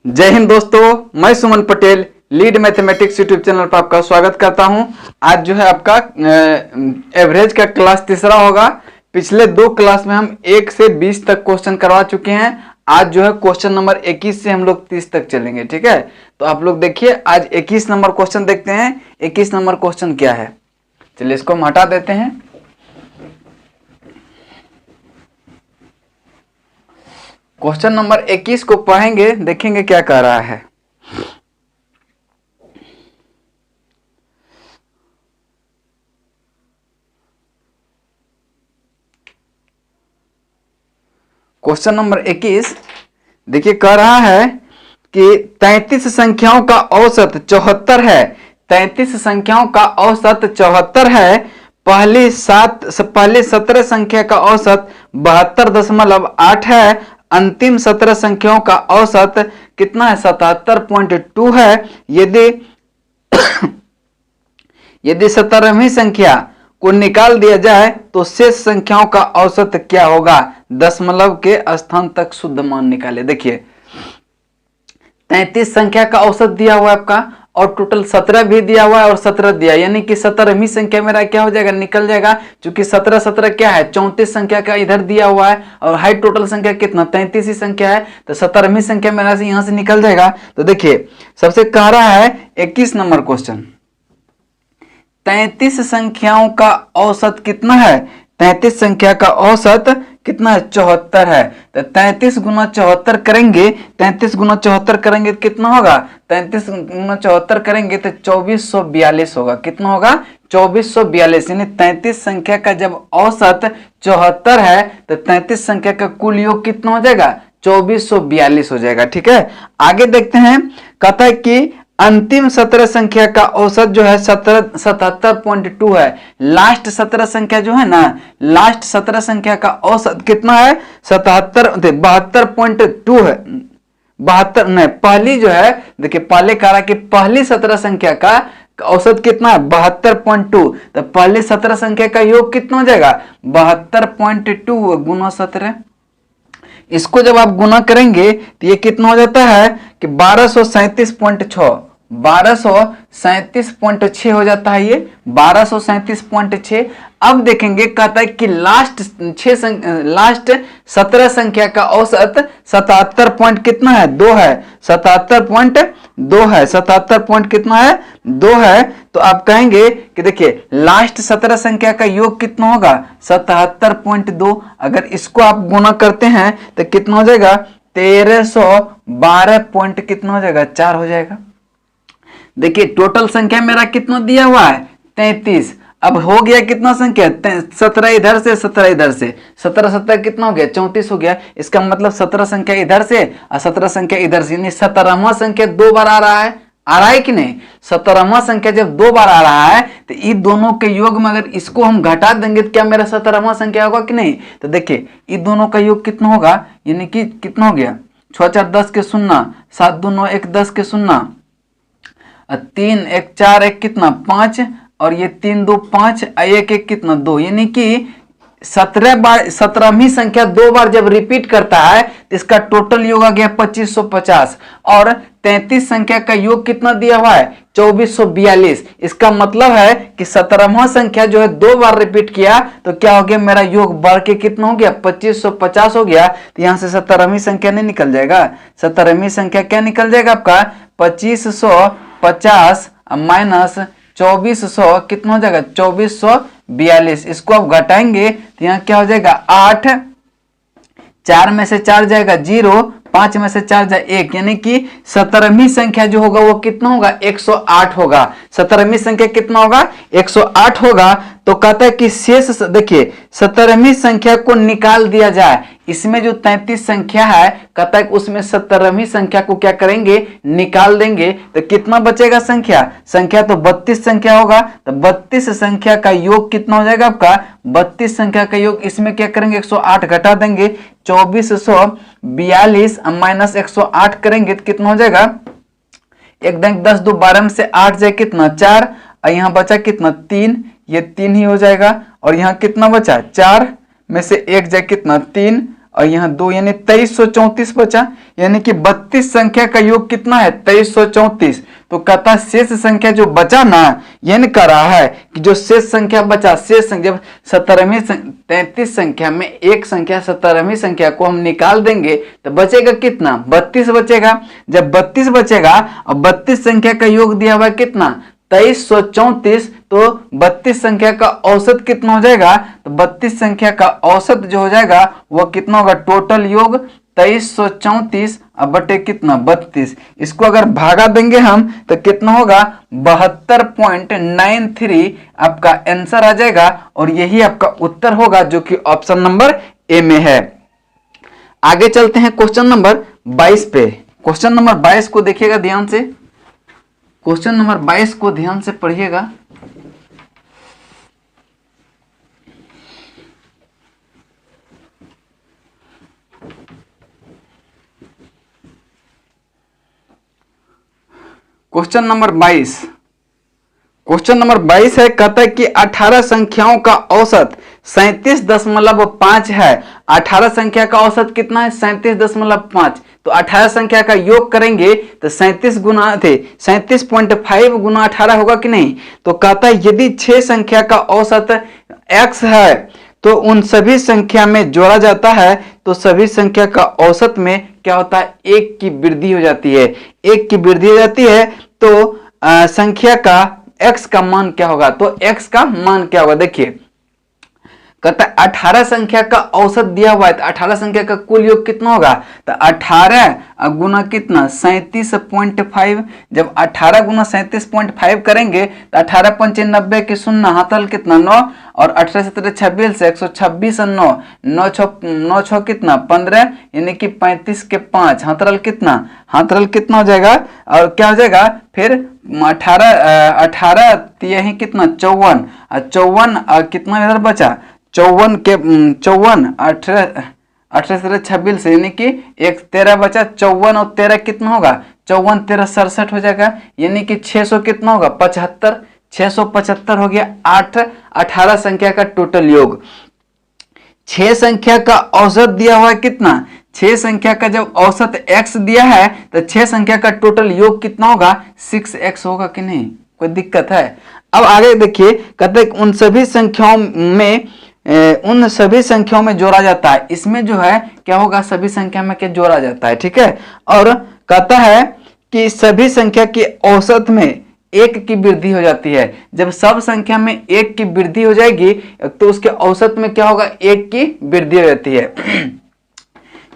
जय हिंद दोस्तों, मैं Suman Patel lead mathematics YouTube channel पर आपका स्वागत करता हूं। आज जो है आपका एवरेज का क्लास तीसरा होगा। पिछले दो क्लास में हम 1 से 20 तक क्वेश्चन करवा चुके हैं। आज जो है क्वेश्चन नंबर 21 से हम लोग 30 तक चलेंगे। ठीक है, तो आप लोग देखिए, आज 21 नंबर क्वेश्चन देखते हैं। 21 नंबर क्वेश्चन क्या है, चलिए इसको हम हटा देते हैं। क्वेश्चन नंबर 21 को पढ़ेंगे, देखेंगे क्या कह रहा है। क्वेश्चन नंबर 21 देखिए, कह रहा है कि 33 संख्याओं का औसत 74 है। 33 संख्याओं का औसत 74 है। पहली 17 संख्या का औसत 72.8 है। अंतिम 17 संख्याओं का औसत कितना है, 77.2 है। यदि 17वीं संख्या को निकाल दिया जाए तो शेष संख्याओं का औसत क्या होगा। दशमलव के स्थान तक शुद्ध मान निकाले। देखिए, 33 संख्या का औसत दिया हुआ है आपका, और टोटल 17 भी दिया हुआ है और 17 दिया, यानी कि 17वीं संख्या मेरा क्या हो जाएगा, निकल जाएगा। क्योंकि 17 क्या है, 34 संख्या का इधर दिया हुआ है, और हाई टोटल संख्या कितना, 33 ही संख्या है, तो 17वीं संख्या मेरा से यहां से निकल जाएगा। तो देखिए, सबसे कह रहा है 21 नंबर क्वेश्चन, 33 संख्याओं का औसत कितना है। 33 संख्या का औसत कितना है, 74 है। तो 33 गुना 74 करेंगे, 33 गुना 74 करेंगे तो कितना होगा, 33 गुना 74 करेंगे तो 2442 होगा। कितना होगा, 2442। यानी 33 संख्या का जब औसत 74 है तो 33 संख्या का कुल योग कितना हो जाएगा, 2442 हो जाएगा। ठीक है, आगे देखते हैं। कहता है कि अंतिम 17 संख्या का औसत जो है 77.2 है। लास्ट 17 संख्या जो है ना, लास्ट 17 संख्या का औसत कितना है, 72.2 है। 72 नहीं, पहली जो है, देखिए पहले कह रहा कि पहली 17 संख्या का औसत कितना है, 72.2। तो पहली 17 संख्या का योग कितना हो जाएगा, 72.2 गुना 17। इसको जब आप गुना करेंगे तो ये कितना हो जाता है कि 1237.6, 1237.6 हो जाता है। ये 1237.6। अब देखेंगे, कहता है कि लास्ट 17 संख्या का औसत 77 पॉइंट कितना है, 2 है। 77.2 है। 77 पॉइंट कितना है, 2 है। तो आप कहेंगे कि देखिए, लास्ट 17 संख्या का योग कितना होगा, 77.2। अगर इसको आप गुना करते हैं तो कितना हो जाएगा, 1312 पॉइंट कितना हो जाएगा, 4 हो जाएगा। देखिए, टोटल संख्या मेरा कितना दिया हुआ है, 33। अब हो गया कितना संख्या, 17 इधर से 17 इधर से, 17 कितना हो गया, 34 हो गया। इसका मतलब 17 संख्या इधर से और 17 संख्या इधर से, यानी 17वां संख्या 2 बार आ रहा है। आ रहा है कि नहीं, 17वां संख्या जब 2 बार आ रहा है तो इन दोनों के योग में अगर इसको हम घटा देंगे तो क्या मेरा 17वां संख्या होगा कि नहीं। तो देखिए, इन दोनों का योग कितना होगा, यानी कि कितना हो गया, 6 4 10 के 0, 7 2 9 1 10 के 0, 3 1 4 1 कितना 5, और ये 3 2 5, 1 1 कितना 2, यानी कि 17वीं संख्या 2 बार जब रिपीट करता है तो इसका टोटल योग आ गया 2550। और 33 संख्या का योग कितना दिया हुआ है, 2442। इसका मतलब है कि 17वां संख्या जो है 2 बार रिपीट किया तो क्या हो गया, मेरा योग बढ़ के कितना हो गया, 2550 हो गया। तो यहां से 17वीं संख्या नहीं निकल जाएगा। 17वीं संख्या क्या निकल जाएगा आपका, 2550 माइनस 2400 कितना हो जाएगा, 2442। इसको आप घटाएंगे तो यहाँ क्या हो जाएगा, 8, 4 में से 4 जाएगा 0, 5 में से 4 जाए 1, यानी कि 17वीं संख्या जो होगा वो कितना होगा, 108 होगा। 17वीं संख्या कितना होगा, 108 होगा। तो कहता है कि शेष, देखिए 17वीं संख्या को निकाल दिया जाए। इसमें जो 33 संख्या है, कहता है कि उसमें 17वीं संख्या को क्या करेंगे, निकाल देंगे। तो कितना बचेगा संख्या तो 32 संख्या होगा। तो 32 संख्या का योग कितना हो जाएगा आपका, 32 संख्या का योग, इसमें क्या करेंगे, 108 घटा देंगे, 2442 माइनस 108 करेंगे तो कितना हो जाएगा, एकदम 10 2 12 में से 8 जाए कितना, 4, और यहाँ बचा कितना, 3, ये 3 ही हो जाएगा। और यहाँ कितना बचा, 4 में से 1 जाए कितना, 3, और यहाँ 2 यानी 2334 बचा, यानी कि 32 संख्या का योग कितना है 2334। तो कहता शेष संख्या जो बचा ना, ये नहीं कह रहा है कि जो शेष संख्या बचा, शेष संख्या जब 17वीं 33 संख्या में एक संख्या 17वीं संख्या को हम निकाल देंगे तो बचेगा कितना 32 बचेगा। जब 32 बचेगा और 32 संख्या का योग दिया हुआ कितना 2334, तो 32 संख्या का औसत कितना हो जाएगा, तो 32 संख्या का औसत जो हो जाएगा वह कितना होगा, टोटल योग 2334 अब बटे कितना 32। इसको अगर भागा देंगे हम तो कितना होगा 72.93 आपका आंसर आ जाएगा, और यही आपका उत्तर होगा जो कि ऑप्शन नंबर ए में है। आगे चलते हैं क्वेश्चन नंबर 22 पे। क्वेश्चन नंबर 22 को देखिएगा ध्यान से, क्वेश्चन नंबर 22 को ध्यान से पढ़िएगा। क्वेश्चन नंबर 22, क्वेश्चन नंबर 22 है, कहता है कि 18 संख्याओं का औसत 37.5 है। 18 संख्या का औसत कितना है 37.5। तो 18 संख्या का योग करेंगे तो 37.5 गुना 18 होगा कि नहीं। तो कहता है यदि 6 संख्या का औसत x है तो उन सभी संख्या में जोड़ा जाता है तो सभी संख्या का औसत में क्या होता है, 1 की वृद्धि हो जाती है। 1 की वृद्धि हो जाती है तो संख्या का x का मान क्या होगा, तो x का मान क्या होगा, देखिए कहता है 18 संख्या का औसत दिया हुआ है तो 18 संख्या का कुल योग कितना होगा, तो 18 गुना कितना 37.5। जब 18 गुना 37.5 करेंगे तो 18 पंचे 90 के 0, हाथल कितना 9, और 18 से 26 से 126 और 9, 9 6 कितना 15, यानी कि 35 के 5, हाथरल कितना हो जाएगा, और क्या हो जाएगा फिर 18 यही कितना 54, और 54 कितना इधर बचा 54 के 54 18 से 26 से, यानी कि 13 बचा, 54 और 13 कितना होगा 54 13 67 हो जाएगा, यानी कि 600 कितना होगा 75, 675 हो गया। 18 संख्या का टोटल योग। 6 संख्या का औसत दिया हुआ है कितना, 6 संख्या का जब औसत x दिया है तो 6 संख्या का टोटल योग कितना होगा 6x होगा कि नहीं, कोई दिक्कत है। अब आगे देखिए, कहते हैं उन सभी संख्याओं में जोड़ा जाता है। इसमें जो है क्या होगा, सभी संख्या में क्या जोड़ा जाता है, ठीक है। और कहता है कि सभी संख्या के औसत में 1 की वृद्धि हो जाती है। जब सब संख्या में 1 की वृद्धि हो जाएगी तो उसके औसत में क्या होगा 1 की वृद्धि हो जाती है।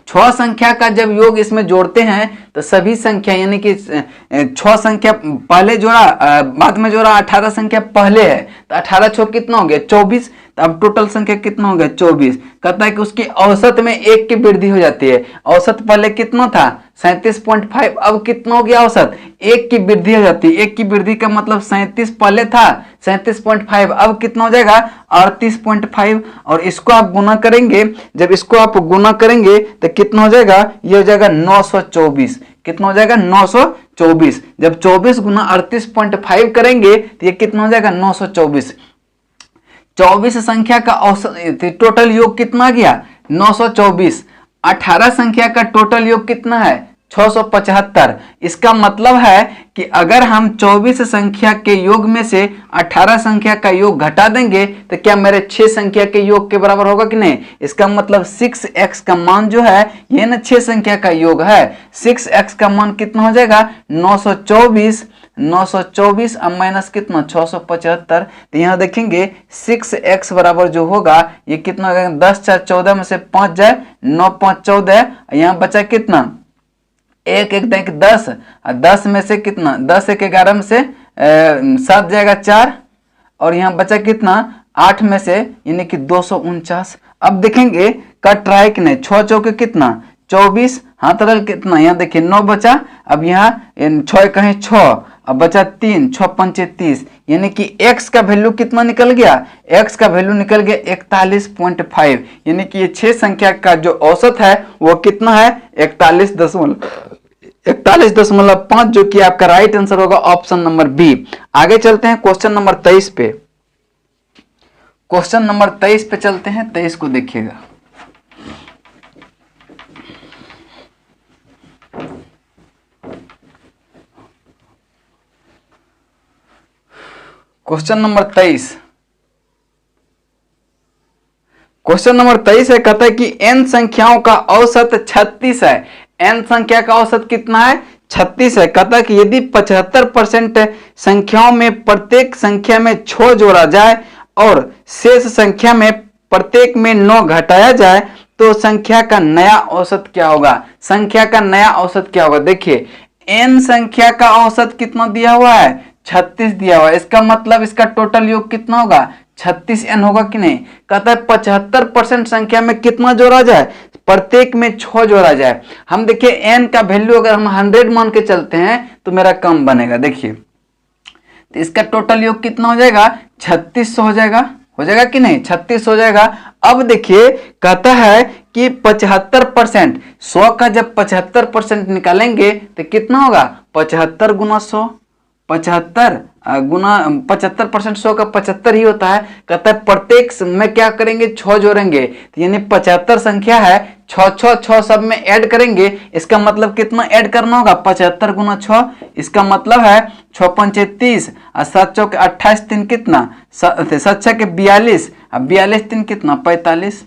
6 संख्या का जब योग इसमें जोड़ते हैं तो सभी संख्या, यानी कि 6 संख्या पहले जोड़ा बाद में जोड़ा, 18 संख्या पहले है तो 18 6 कितना हो गया 24, तो अब टोटल संख्या कितना हो गया 24। कहता है कि उसकी औसत में 1 की वृद्धि हो जाती है। औसत पहले कितना था 37.5, अब कितना हो गया औसत 1 की वृद्धि हो जाती है। 1 की वृद्धि का मतलब 37 पहले था 37.5, अब कितना हो जाएगा 38.5, और इसको आप गुना करेंगे, जब इसको आप गुना करेंगे तो कितना हो जाएगा, ये हो जाएगा 924। कितना हो जाएगा 924। जब 24 गुना 38.5 करेंगे तो ये कितना हो जाएगा 924। 24 संख्या का औसत टोटल योग कितना गया 924। 18 संख्या का टोटल योग कितना है 675। इसका मतलब है कि अगर हम 24 संख्या के योग में से 18 संख्या का योग घटा देंगे तो क्या मेरे 6 संख्या के योग के बराबर होगा कि नहीं। इसका मतलब 6x का मान जो है ये ना 6 संख्या का योग है। 6x का मान कितना हो जाएगा 924 अब माइनस कितना 675। तो यहाँ देखेंगे 6x बराबर जो होगा ये कितना होगा 10 4 14 में से 5 जाए 9 5 14, यहाँ बचा कितना 1 1 10, 10 में से कितना 10 1 11 में से 7 जाएगा 4, और यहाँ बचा कितना 8 में से यानी कि 249। अब देखेंगे कट रहा है कि नहीं। 6 चौके कितना 24, हाथ रल कितना, यहाँ देखिए 9 बचा, अब यहाँ 6 कहीं 6, अब बचा 3, 6 पंचे 30, यानी कि x का वैल्यू कितना निकल गया, x का वैल्यू निकल गया 41.5, यानी कि ये 6 संख्या का जो औसत है वो कितना है 41.5, जो कि आपका राइट आंसर होगा ऑप्शन नंबर बी। आगे चलते हैं क्वेश्चन नंबर 23 पे। क्वेश्चन नंबर 23 पे चलते हैं, 23 को देखिएगा। क्वेश्चन नंबर 23, क्वेश्चन नंबर 23 है, कहता है कि n संख्याओं का औसत 36 है। n संख्या का औसत कितना है? 36 है। कहता है कि यदि 75% संख्याओं में प्रत्येक संख्या में 6 जोड़ा जाए और शेष संख्या में प्रत्येक में 9 घटाया जाए तो संख्या का नया औसत क्या होगा? संख्या का नया औसत क्या होगा? देखिए n संख्या का औसत कितना दिया हुआ है? 36 दिया हुआ है। इसका मतलब इसका टोटल योग कितना होगा? 36n होगा कि नहीं? कहता है 75% संख्या में कितना जोड़ा जाए? प्रत्येक में 6 जोड़ा जाए। हम देखिए n का वैल्यू अगर हम 100 मान के चलते हैं तो मेरा कम बनेगा। देखिए तो इसका टोटल योग कितना हो जाएगा? 3600 हो जाएगा। हो जाएगा कि नहीं? 36 हो जाएगा। अब देखिए कहता है कि 75%, 100 का जब 75% निकालेंगे तो कितना होगा? 75 गुना 100, 75 गुना 75%, 100 का 75 ही होता है। कहता है प्रत्येक में क्या करेंगे? 6 जोड़ेंगे, तो यानी 75 संख्या है, 6 सब में ऐड करेंगे। इसका मतलब कितना ऐड करना होगा? 75 गुना 6। इसका मतलब है 6 पंचे 30 और 7 चौक 28, 3 कितना? 7 छः के 42 और 42 3 कितना? 45।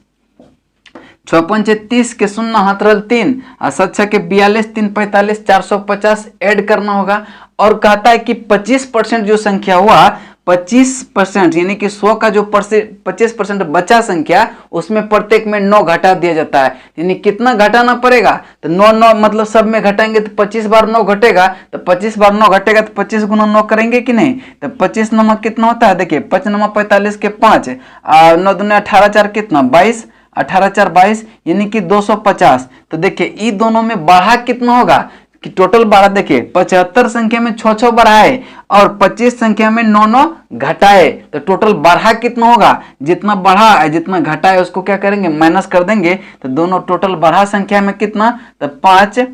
6 पंचे 30 के 0 हाथ रल 3 और 7 छः के 42 3 45, 450 ऐड करना होगा। और कहता है कि 25% जो संख्या हुआ, 25% यानी कि 100 का जो 25% बचा संख्या, उसमें प्रत्येक में 9 घटा दिया जाता है। यानी कितना घटाना पड़ेगा? तो 9 मतलब सब में घटाएंगे तो 25 बार 9 घटेगा, तो 25 बार 9 घटेगा तो 25 गुना 9 करेंगे कि नहीं? तो 25 नमक कितना होता है? देखिए 5 नमक 45 के 5 और 9 दूनी 18 4 कितना? 22, 18 4 22 यानी कि 250। तो देखिए ये दोनों में बढ़ा कितना होगा कि टोटल बढ़ा? देखिए 75 संख्या में 6 बढ़ाए और 25 संख्या में 9 घटाए, तो टोटल बढ़ा कितना होगा? जितना बढ़ा है जितना घटा है उसको क्या करेंगे? माइनस कर देंगे। तो दोनों टोटल बढ़ा संख्या में कितना? तो 5,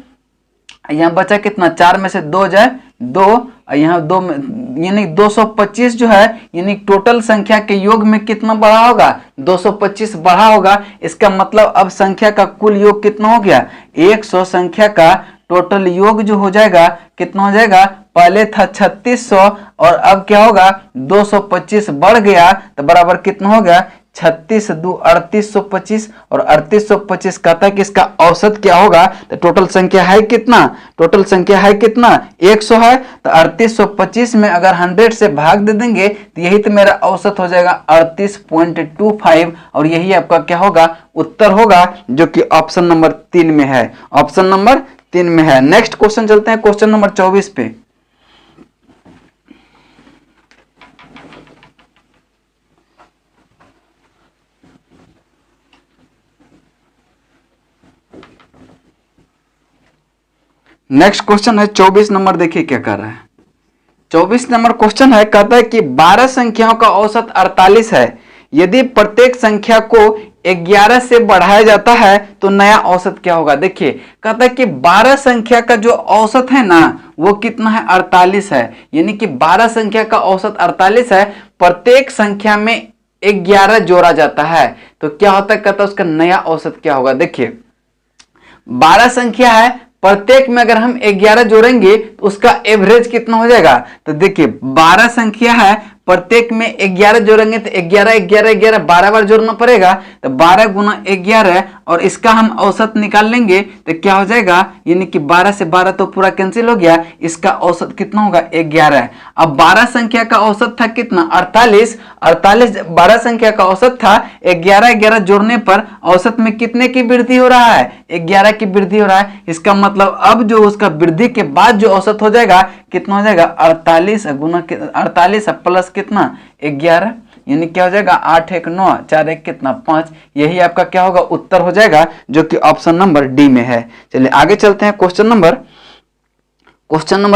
यहाँ बचा कितना? 4 में से 2 जाए 2, यहाँ 2 यानी 225 जो है, यानी टोटल संख्या के योग में कितना बढ़ा होगा? 225 बढ़ा होगा। इसका मतलब अब संख्या का कुल योग कितना हो गया? 100 संख्या का टोटल योग जो हो जाएगा कितना हो जाएगा? पहले था 3600 और अब क्या होगा? 225 बढ़ गया तो बराबर कितना हो गया? 36 2 3825 और 3825। कहता है कि इसका औसत क्या होगा? तो टोटल संख्या है कितना? टोटल संख्या है कितना? 100 है। तो 3825 में अगर 100 से भाग दे देंगे तो यही तो मेरा औसत हो जाएगा 38.25 और यही आपका क्या होगा? उत्तर होगा, जो कि ऑप्शन नंबर 3 में है। ऑप्शन नंबर 3 में है। नेक्स्ट क्वेश्चन चलते हैं क्वेश्चन नंबर 24 पे। नेक्स्ट क्वेश्चन है 24 नंबर। देखिए क्या कर रहा है। 24 नंबर क्वेश्चन है, कहता है कि 12 संख्याओं का औसत 48 है। यदि प्रत्येक संख्या को 11 से बढ़ाया जाता है तो नया औसत क्या होगा? देखिए कहता है कि 12 संख्या का जो औसत है ना वो कितना है? 48 है। यानी कि 12 संख्या का औसत 48 है। प्रत्येक संख्या में 11 जोड़ा जाता है तो क्या होता है? कहता है उसका नया औसत क्या होगा? देखिए 12 संख्या है, प्रत्येक में अगर हम 11 जोड़ेंगे तो उसका एवरेज कितना हो जाएगा? तो देखिए 12 संख्या है, प्रत्येक में 11 जोड़ेंगे तो 11 11 11 12 बार जोड़ना पड़ेगा। तो 12 गुना 11 और इसका हम औसत निकाल लेंगे तो क्या हो जाएगा? यानी कि 12 से 12 तो पूरा कैंसिल हो गया। इसका औसत कितना होगा? 11। अब 12 संख्या का औसत था कितना? 48। 12 संख्या का औसत था। 11 11 जोड़ने पर औसत में कितने की वृद्धि हो रहा है? 11 की वृद्धि हो रहा है। इसका मतलब अब जो उसका वृद्धि के बाद जो औसत हो जाएगा कितना हो जाएगा? 48 गुना 48 प्लस कितना? 11 यानी क्या हो जाएगा? 8 1 9 4 1 कितना? 5। यही आपका क्या होगा? उत्तर हो जाएगा, जो कि ऑप्शन नंबर डी में है। चलिए आगे चलते हैं। क्वेश्चन नंबर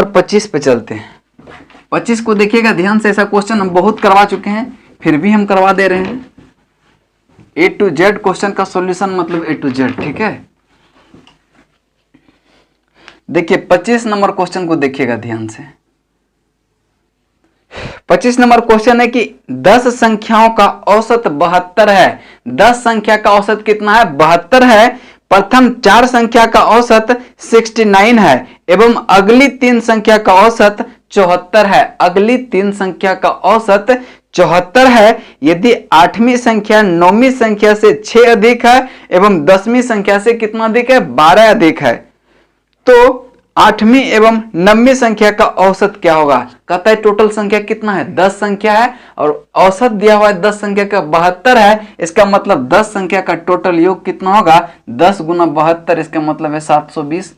25 पे चलते हैं। 25 को देखिएगा ध्यान से। ऐसा क्वेश्चन हम बहुत करवा चुके हैं, फिर भी हम करवा दे रहे हैं। A to Z क्वेश्चन का सॉल्यूशन मतलब A to Z, ठीक है। देखिए 25 नंबर क्वेश्चन को देखिएगा ध्यान से। 25 नंबर क्वेश्चन है कि 10 संख्याओं का औसत 72 है। 10 संख्या का औसत कितना है? 72 है। प्रथम 4 संख्या का औसत 69 है एवं अगली 3 संख्या का औसत 74 है। अगली 3 संख्या का औसत 74 है। यदि 8वीं संख्या 9वीं संख्या से 6 अधिक है एवं 10वीं संख्या से कितना अधिक है, 12 अधिक है, तो 8वीं एवं 9वीं संख्या का औसत क्या होगा। कहता है टोटल संख्या कितना है, 10 संख्या है और औसत दिया हुआ है 10 संख्या का 72 है। इसका मतलब 10 संख्या का टोटल योग कितना होगा, 10 गुना 72, इसका मतलब है 720।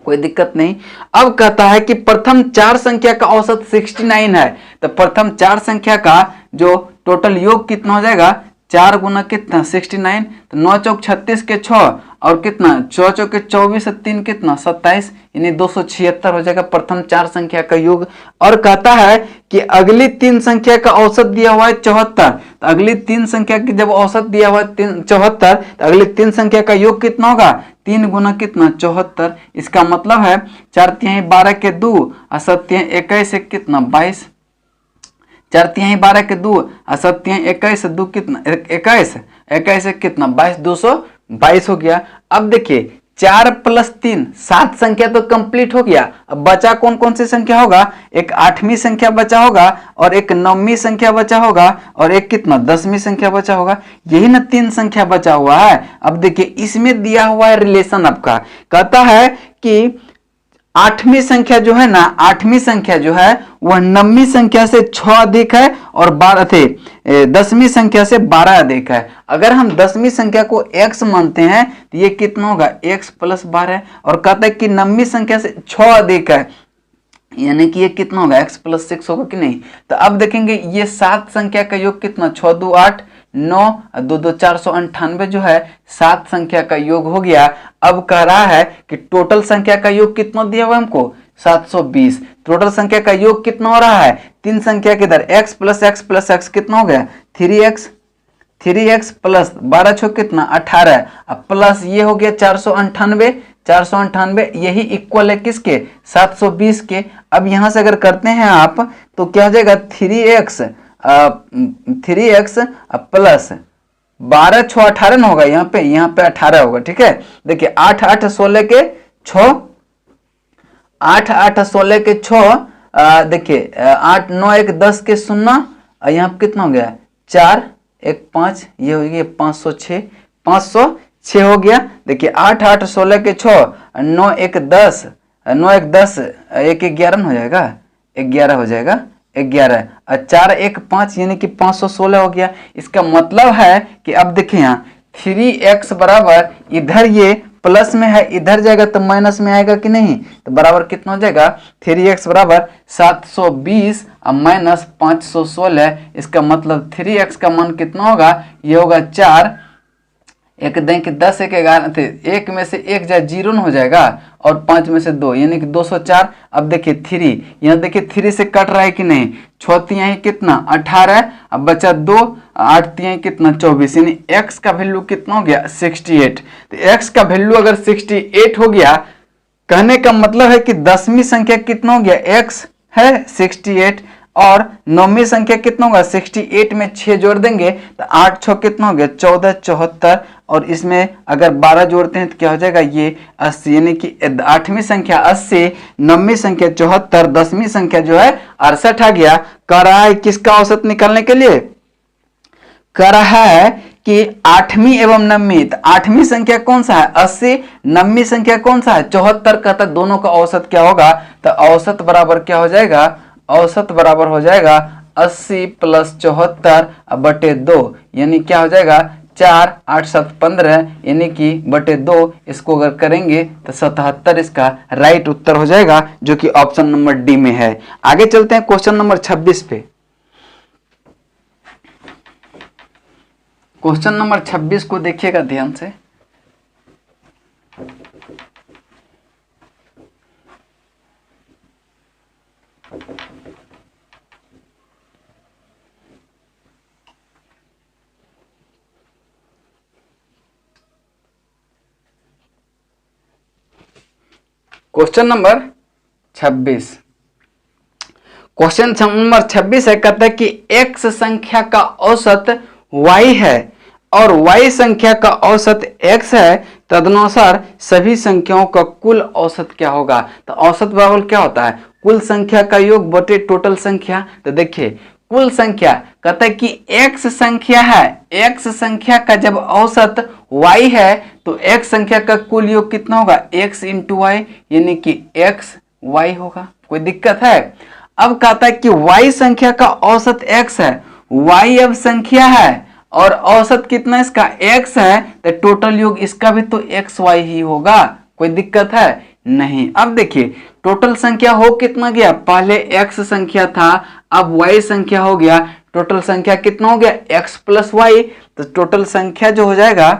कोई दिक्कत नहीं। अब कहता है कि प्रथम 4 संख्या का औसत 69 है, तो प्रथम 4 संख्या का जो टोटल योग कितना हो जाएगा, 4 गुना कितना 69, तो 9 चौक 36 के 6 और कितना 4 चौक के 24 से 3 कितना 27, यानी 276 हो जाएगा प्रथम 4 संख्या का योग। और कहता है कि अगली 3 संख्या का औसत दिया हुआ है 74, तो अगली 3 संख्या की जब औसत दिया हुआ है 74, तो अगली 3 संख्या का योग कितना होगा, 3 गुना कितना 74। इसका मतलब है 4 तिहाई 12 के 2 और 7 तिहाई 21 से कितना 22, 4 तिहाई 12 के 2 और 7 तिहाई 21 से 2 कितना 21, 21 से कितना 22, 222 हो गया। अब देखिए 4 प्लस 3 7 संख्या तो कंप्लीट हो गया। अब बचा कौन कौन सी संख्या होगा, एक 8वीं संख्या बचा होगा और एक 9वीं संख्या बचा होगा और एक कितना 10वीं संख्या बचा होगा। यही ना 3 संख्या बचा हुआ है। अब देखिए इसमें दिया हुआ है रिलेशन आपका, कहता है कि 8वीं संख्या जो है ना, 8वीं संख्या जो है वह 9वीं संख्या से 6 अधिक है और 10वीं संख्या से 12 अधिक है। अगर हम 10वीं संख्या को x मानते हैं तो ये कितना होगा, x प्लस 12, और कहता है कि 9वीं संख्या से 6 अधिक है, यानी कि ये कितना होगा, x प्लस 6 होगा कि नहीं। तो अब देखेंगे ये 7 संख्या का योग कितना, 6 2 8 9 2 2 498 जो है 7 संख्या का योग हो गया। अब कह रहा है कि टोटल संख्या का योग कितना दिया हुआ हमको, 720। टोटल संख्या का योग कितना हो रहा है, 3 संख्या के इधर x प्लस x कितना हो गया, 3x प्लस 12 छो कितना 18, अब प्लस ये हो गया 498, यही इक्वल है किसके, 720 के। अब यहां से अगर करते हैं आप तो क्या हो जाएगा, 3x प्लस 12 6 18 न होगा, यहाँ पे 18 होगा। ठीक है, देखिए 8 8 16 के 6, 8 8 16 के 6, देखिए 8 9 1 10 के 0, यहाँ पे कितना हो गया 4 1 5, ये हो गया 506 हो गया। देखिए 8 8 16 के 6, 9 1 10, 9 1 10, 1 11 हो जाएगा, 11 हो जाएगा 11, और 4 1 5 यानी कि 516 हो गया। इसका मतलब है कि अब देखिए यहाँ 3x बराबर, इधर ये प्लस में है, इधर जाएगा तो माइनस में आएगा कि नहीं, तो बराबर कितना हो जाएगा, 3x बराबर 720 और माइनस 516। इसका मतलब 3x का मान कितना होगा, ये होगा 4, 1 देंगे 10 1 11 थे, 1 में से 1 जाए 0 हो जाएगा और 5 में से 2 यानी कि 204। अब देखिए 3, यहाँ देखिए 3 से कट रहा है कि नहीं, 6 तिहाई कितना 18, अब बचा 2, 8 तिहाई कितना 24, यानी x का वैल्यू कितना हो गया 68। तो x का वैल्यू अगर 68 हो गया, कहने का मतलब है कि 10वीं संख्या कितना हो गया, x है 68, और 9वीं संख्या कितना होगा 68 में 6 जोड़ देंगे तो 8 6 कितना हो गया 14 74, और इसमें अगर 12 जोड़ते हैं तो क्या हो जाएगा, ये 80, यानी कि 8वीं संख्या 80, 9वीं संख्या 74, 10वीं संख्या जो है 68 आ गया। कह रहा है किसका औसत निकालने के लिए, कह रहा है कि 8वीं एवं 9वीं, तो 8वीं संख्या कौन सा है 80, 9वीं संख्या कौन सा है 74, कहता दोनों का औसत क्या होगा, तो औसत बराबर क्या हो जाएगा, औसत बराबर हो जाएगा 80 प्लस 74 बटे 2, यानी क्या हो जाएगा 4 8 7 15, यानी कि बटे 2। इसको अगर करेंगे तो 77 इसका राइट उत्तर हो जाएगा, जो कि ऑप्शन नंबर डी में है। आगे चलते हैं क्वेश्चन नंबर 26 पे। क्वेश्चन नंबर 26 को देखिएगा ध्यान से। क्वेश्चन नंबर 26, क्वेश्चन नंबर 26 है, कहता है कि x संख्या का औसत y है और y संख्या का औसत x है, तदनुसार सभी संख्याओं का कुल औसत क्या होगा। तो औसत बराबर क्या होता है, कुल संख्या का योग बटे टोटल संख्या। तो देखिए कुल संख्या कहता है कि x संख्या है, x संख्या का जब औसत y है तो x संख्या का कुल योग कितना होगा, x इंटू वाई, यानी कि x y होगा। कोई दिक्कत है? अब कहता है कि y संख्या का औसत x है, y अब संख्या है और औसत कितना इसका x है, तो टोटल योग इसका भी तो x y ही होगा। कोई दिक्कत है? नहीं। अब देखिए टोटल संख्या हो कितना गया, पहले x संख्या था अब y संख्या हो गया, टोटल संख्या कितना हो गया x प्लस वाई। तो टोटल संख्या जो हो जाएगा,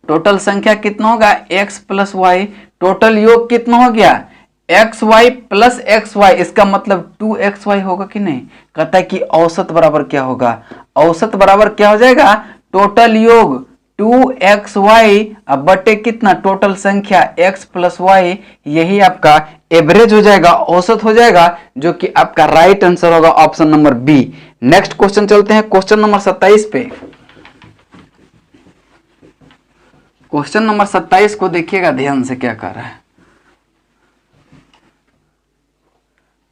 टोटल संख्या कितना होगा x प्लस वाई, टोटल योग कितना हो गया X Y plus X Y, इसका मतलब 2xy होगा कि नहीं। कहता है कि औसत बराबर क्या होगा, औसत बराबर क्या हो जाएगा, टोटल योग 2xy अब बटे कितना टोटल संख्या x प्लस वाई, यही आपका एवरेज हो जाएगा, औसत हो जाएगा, जो कि आपका राइट आंसर होगा option number B. Next question चलते हैं क्वेश्चन नंबर 27 पे। क्वेश्चन नंबर 27 को देखिएगा ध्यान से क्या कर रहा है।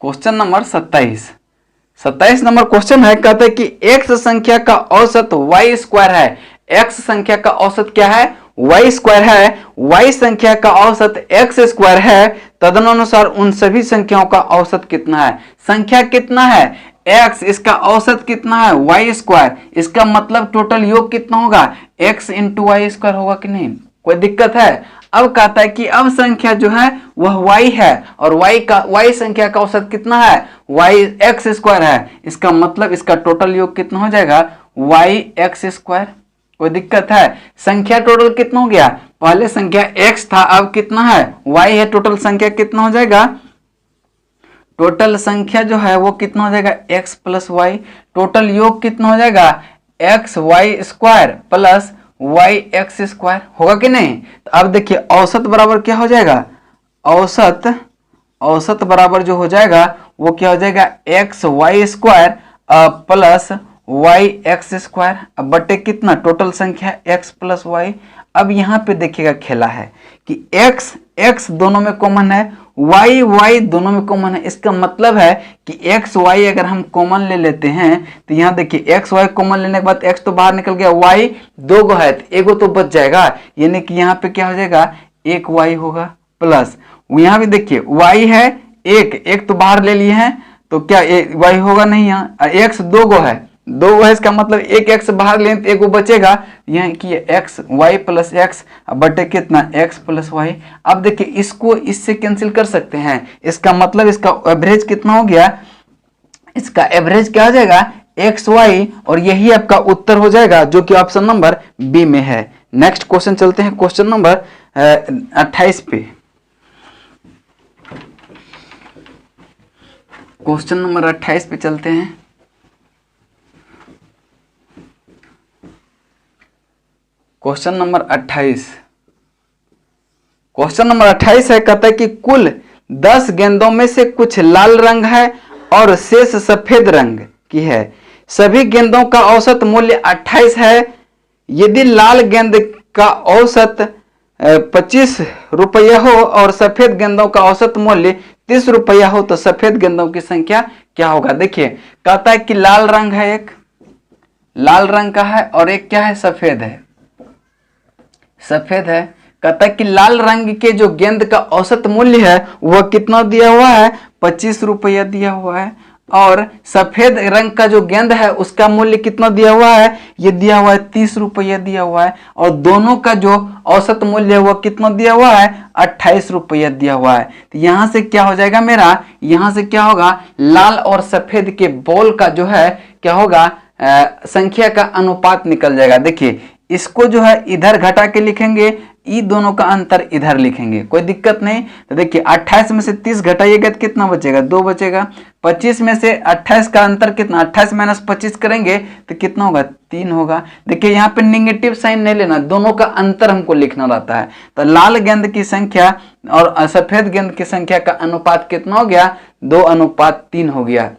क्वेश्चन नंबर 27 नंबर क्वेश्चन है, कहते हैं कि x संख्या का औसत y स्क्वायर है। x संख्या का औसत क्या है, y स्क्वायर है, y संख्या का औसत x स्क्वायर है, तदनुसार उन सभी संख्याओं का औसत कितना है। संख्या कितना है x, इसका औसत कितना है y स्क्वायर, इसका मतलब टोटल योग कितना होगा x इंटू वाई स्क्वायर होगा कि नहीं। कोई दिक्कत है? अब कहता है कि अब संख्या जो है वह y है और y संख्या का औसत कितना है y x स्क्वायर है, इसका मतलब इसका टोटल योग कितना हो जाएगा y x स्क्वायर। कोई दिक्कत है? संख्या टोटल कितना हो गया, पहले संख्या x था अब कितना है y है, टोटल संख्या कितना हो जाएगा, टोटल संख्या जो है वो कितना हो जाएगा x प्लस वाई, टोटल योग कितना हो जाएगा x y square plus y x square होगा कि नहीं। तो अब देखिए औसत बराबर क्या हो जाएगा, औसत बराबर जो हो जाएगा वो क्या हो जाएगा x y square plus y x square अब बटे कितना टोटल संख्या x प्लस वाई। अब यहाँ पे देखिएगा खेला है कि x दोनों में कॉमन है, y दोनों में कॉमन है, इसका मतलब है कि x y अगर हम कॉमन ले लेते हैं तो यहाँ देखिए x y कॉमन लेने के बाद x तो बाहर निकल गया, y दो गो है तो एगो तो बच जाएगा, यानी कि यहाँ पे क्या हो जाएगा एक y होगा प्लस यहाँ भी देखिए y है एक तो बाहर ले लिए हैं तो क्या y होगा नहीं, यहाँ x दो गो है इसका मतलब एक x बाहर लें तो एगो बचेगा, यहाँ कि x y प्लस एक्स बटे कितना x प्लस वाई। अब देखिए इसको इससे कैंसिल कर सकते हैं, इसका मतलब इसका एवरेज कितना हो गया, इसका एवरेज क्या हो जाएगा एक्स वाई, और यही आपका उत्तर हो जाएगा जो कि ऑप्शन नंबर बी में है। नेक्स्ट क्वेश्चन चलते हैं क्वेश्चन नंबर 28 पे। क्वेश्चन नंबर 28 पे चलते हैं। क्वेश्चन नंबर 28 है, कहता है कि कुल 10 गेंदों में से कुछ लाल रंग है और शेष सफेद रंग की है, सभी गेंदों का औसत मूल्य 28 है। यदि लाल गेंद का औसत 25 रुपया हो और सफेद गेंदों का औसत मूल्य 30 रुपया हो तो सफेद गेंदों की संख्या क्या होगा। देखिए कहता है कि लाल रंग है, एक लाल रंग का है और एक क्या है सफेद है, सफेद है। कहता है कि लाल रंग के जो गेंद का औसत मूल्य है वह कितना दिया हुआ है 25 रुपया दिया हुआ है, और सफेद रंग का जो गेंद है उसका मूल्य कितना दिया हुआ है, ये दिया हुआ है 30 रुपया दिया हुआ है, और दोनों का जो औसत मूल्य है वह कितना दिया हुआ है 28 रुपया दिया हुआ है। तो यहाँ से क्या हो जाएगा मेरा, यहाँ से क्या होगा लाल और सफेद के बॉल का जो है क्या होगा संख्या का अनुपात निकल जाएगा। देखिए इसको जो है इधर घटा के लिखेंगे, ई दोनों का अंतर इधर लिखेंगे, कोई दिक्कत नहीं। तो देखिए 28 में से 30 घटाइएगा तो कितना बचेगा 2 बचेगा, 25 में से 28 का अंतर कितना 28 माइनस 25 करेंगे तो कितना होगा 3 होगा। देखिए यहाँ पे निगेटिव साइन नहीं लेना, दोनों का अंतर हमको लिखना रहता है। तो लाल गेंद की संख्या और सफेद गेंद की संख्या का अनुपात कितना हो गया 2:3 हो गया।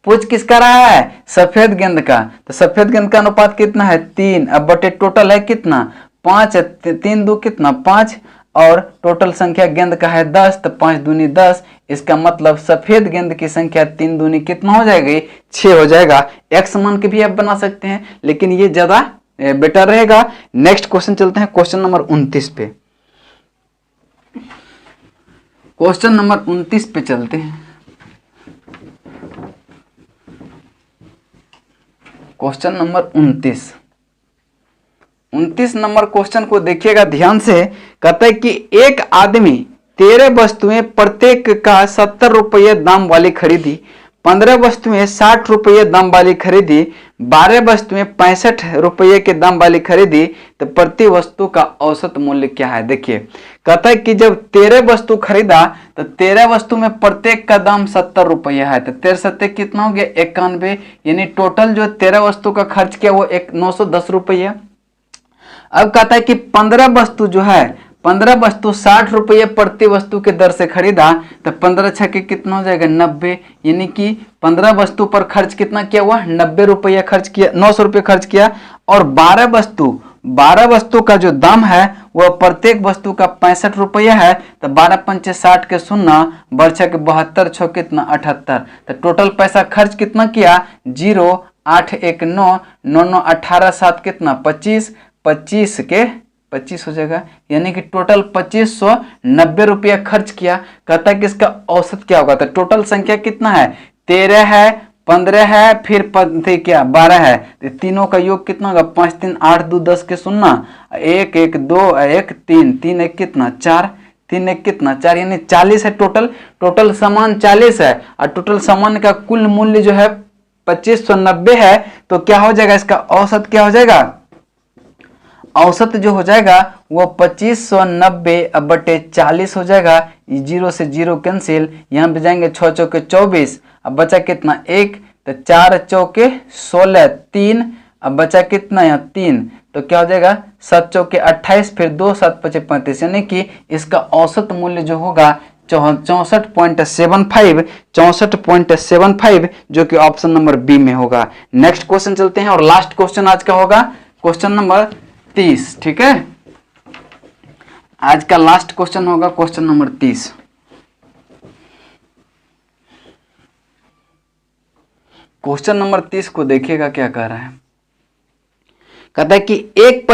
पूछ किसका रहा है सफेद गेंद का, तो सफेद गेंद का अनुपात कितना है 3, अब बटे टोटल है कितना 5, 3 2 कितना 5, और टोटल संख्या गेंद का है 10, तो 5 दूनी 10। इसका मतलब सफेद गेंद की संख्या 3 दूनी कितना हो जाएगी, 6 हो जाएगा। एक्स मान के भी आप बना सकते हैं, लेकिन ये ज्यादा बेटर रहेगा। नेक्स्ट क्वेश्चन चलते हैं क्वेश्चन नंबर 29 पे। क्वेश्चन नंबर 29 पे चलते हैं। क्वेश्चन नंबर 29 नंबर क्वेश्चन को देखिएगा ध्यान से। कहता है कि एक आदमी 13 वस्तुएं प्रत्येक का 70 रुपये दाम वाली खरीदी, 15 वस्तुएं 60 रुपये दाम वाली खरीदी, 12 वस्तुएं 65 रुपये के दाम वाली खरीदी, तो प्रति वस्तु का औसत मूल्य क्या है। देखिए कहता है कि जब 13 वस्तु खरीदा तो 13 वस्तु में प्रत्येक का दाम 70 रुपया है, तो 13 सत्ते कितना हो गया, 91। यानी टोटल जो 13 वस्तु का खर्च किया वो 910 रुपया। अब कहता है कि 15 वस्तु जो है, 15 वस्तु 60 रुपये प्रति वस्तु के दर से खरीदा, तो 15 छक्के कितना हो जाएगा, 90। यानी कि 15 वस्तु पर खर्च कितना किया हुआ, 90 रुपया खर्च किया, 900 रुपये खर्च किया। और 12 वस्तु का जो दाम है वह प्रत्येक वस्तु का 65 रुपया है, तो 12 पंचे 60 के 0, बरछा के 72, 6 कितना 78। तो टोटल पैसा खर्च कितना किया, 0 8 1 9 9 9 18 7 कितना 25, 25 के 25 हो जाएगा। यानी कि टोटल 2590 रुपया खर्च किया। कहता है कि इसका औसत क्या होगा, तो टोटल संख्या कितना है, 13 है, 15 है, फिर क्या 12 है, तो तीनों का योग कितना होगा, 5 3 8 2 10 के 0, 1 1 2 1 3 3 1 कितना 4, 3 1 कितना 4, यानी 40 है टोटल सामान 40 है। और टोटल सामान का कुल मूल्य जो है 2590 है। तो क्या हो जाएगा, इसका औसत क्या हो जाएगा, औसत जो हो जाएगा वो 2590 बटे 40 हो जाएगा। 0 से 0 कैंसिल, यहाँ पे जाएंगे 6 चौके 24, अब बचा कितना 1, तो 4 चौके 16, 3, अब बचा कितना यहाँ 3, तो क्या हो जाएगा 7 चौके 28, फिर 2 7 5 35। यानी कि इसका औसत मूल्य जो होगा 64.75 जो कि ऑप्शन नंबर बी में होगा। नेक्स्ट क्वेश्चन चलते हैं और लास्ट क्वेश्चन आज का होगा क्वेश्चन नंबर 30। ठीक है, आज का लास्ट क्वेश्चन होगा क्वेश्चन नंबर 30। क्वेश्चन नंबर 30 को देखिएगा क्या कह रहा है। कहता है कि एक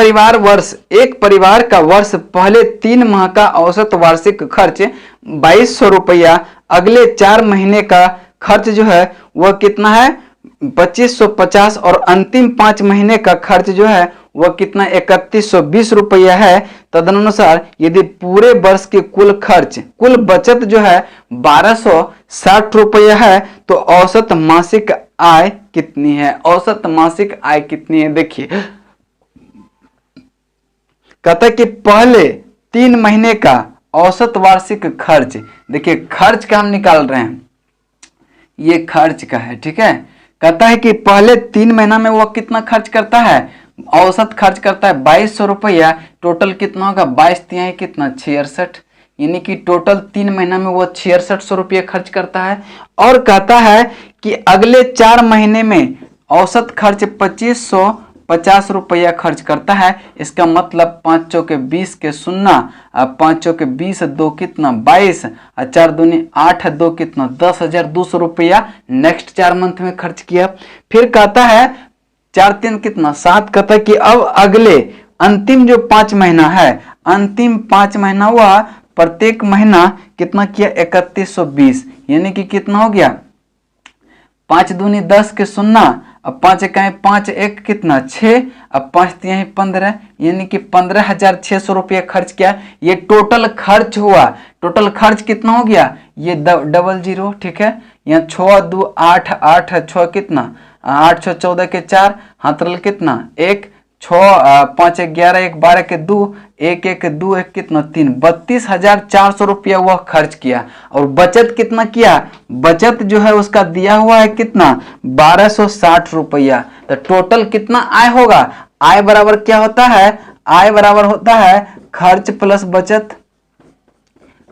परिवार का वर्ष पहले 3 माह का औसत वार्षिक खर्च 2200 रुपया, अगले 4 महीने का खर्च जो है वह कितना है 2550, और अंतिम 5 महीने का खर्च जो है वह कितना 3120 रुपया है। तदनुसार यदि पूरे वर्ष के कुल बचत जो है 1260 रुपया है, तो औसत मासिक आय कितनी है, औसत मासिक आय कितनी है। देखिए कहता है कि पहले 3 महीने का औसत वार्षिक खर्च, देखिए खर्च का हम निकाल रहे हैं, ये खर्च का है। ठीक है, कहता है कि पहले 3 महीना में वो कितना खर्च करता है, औसत खर्च करता है 2200 रुपया। टोटल कितना होगा 22 तिहाई कितना 66, यानी कि टोटल 3 महीना में वो 6600 रुपया खर्च करता है। और कहता है कि अगले 4 महीने में औसत खर्च 2550 रुपया खर्च करता है। इसका मतलब 5 चौके 20 के 0, 5 चौके 20, 2 कितना 22, 4 दूनी 8, 2 कितना 10,200 रुपया नेक्स्ट 4 मंथ में खर्च किया। फिर कहता है 4 3 कितना 7। कहता है कि अब अगले अंतिम जो 5 महीना है, अंतिम 5 महीना हुआ, प्रत्येक महीना कितना किया 3120, यानी कि कितना हो गया 5 दूनी 10 के 0, अब 5 इकाई 5 1 कितना 6, अब 5 तिहाई 15, यानी कि 15,600 रुपया खर्च किया। ये टोटल खर्च हुआ। टोटल खर्च कितना हो गया, ये 00। ठीक है, यहाँ 6 2 8 8 6 कितना 8 6 14 के 4, हाथ रल कितना 1, 6 5 11 1 12 के 2, 1 1 2 1 कितना 3, 32,400 रुपया वह खर्च किया। और बचत कितना किया, बचत जो है उसका दिया हुआ है कितना 1260 रुपया। तो टोटल कितना आय होगा, आय बराबर क्या होता है, आय बराबर होता है खर्च प्लस बचत,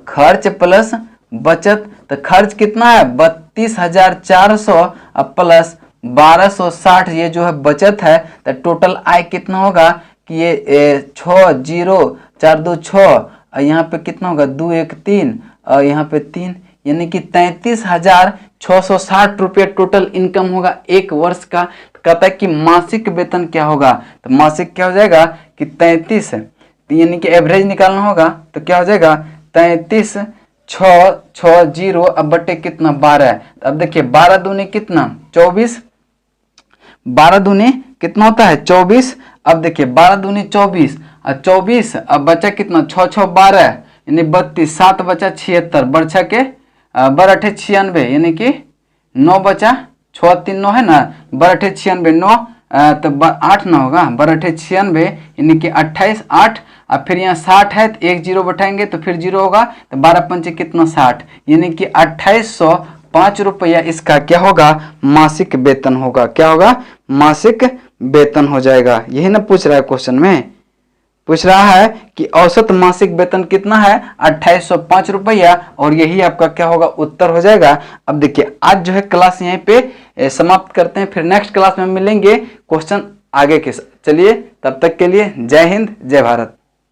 खर्च प्लस बचत। तो खर्च कितना है 32,400 प्लस 1260, ये जो है बचत है। तो टोटल आय कितना होगा कि ये 6 0 4 2 6, और यहाँ पे कितना होगा 2 1 3 और यहाँ पे 3, यानी कि 33,660 रुपये टोटल इनकम होगा एक वर्ष का। तो कहता है कि मासिक वेतन क्या होगा, तो मासिक क्या हो जाएगा कि 33, यानी कि एवरेज निकालना होगा तो क्या हो जाएगा 33,660 अब बटे कितना 12। अब देखिए 12 दूनी कितना 24, 12 दूनी कितना होता है 24। अब देखिए 12 दूनी 24 और 24 अब बचा कितना 6 6 12 यानी 32, 7 बचा 76, बरछा के 12 96, यानी कि 9 बचा 6 3 9 है ना, 12 96 9 तो 8 ना होगा 12 96 यानी कि 28 8 और फिर यहाँ 60 है तो 1 0 बैठाएंगे तो फिर 0 होगा तो 12 पंचे कितना 60, यानी कि 2805 रुपया इसका क्या होगा मासिक वेतन होगा। क्या होगा मासिक वेतन हो जाएगा। यही ना पूछ रहा है क्वेश्चन में, पूछ रहा है कि औसत मासिक वेतन कितना है 2805 रुपया, और यही आपका क्या होगा उत्तर हो जाएगा। अब देखिए आज जो है क्लास यहीं पे समाप्त करते हैं, फिर नेक्स्ट क्लास में मिलेंगे क्वेश्चन आगे के। चलिए तब तक के लिए जय हिंद जय भारत।